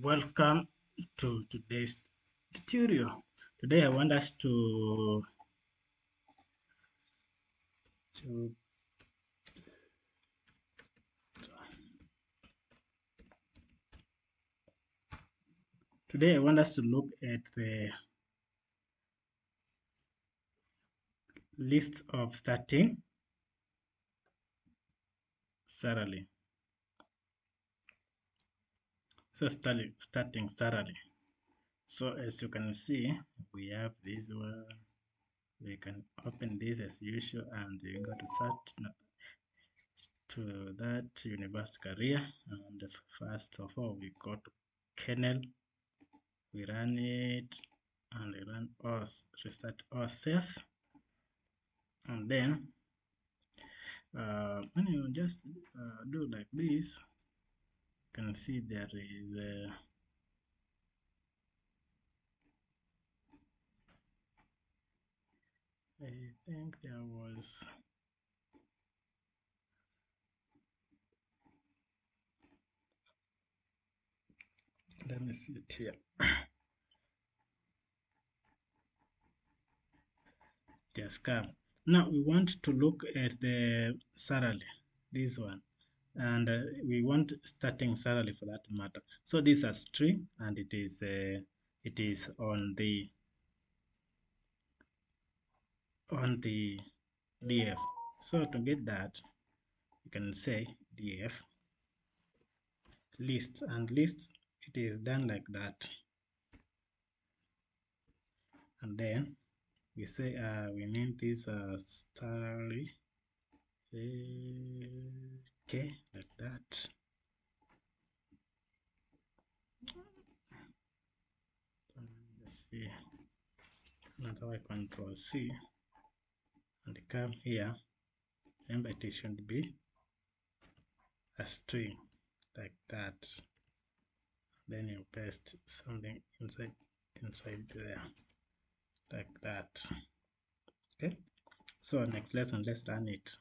Welcome to today's tutorial. Today I want us to today I want us to look at the list of starting salary. So starting salary. So as you can see, we have this one. We can open this as usual, and you go to start to that university career. And first of all, we go to kernel. We run it, and we run us reset ourselves, and then when you just do like this, you can see there is I think there was let me see it here. Just come. Now we want to look at the salary, this one, and we want starting salary for that matter. So this is a string, and it is on the df. So to get that, you can say df list, and lists it is done like that, and then we say we name this salary. Okay, like that. Let's see. Now I control C and come here. Remember, it should be a string like that. Then you paste something inside there like that. Okay. So next lesson, let's run it.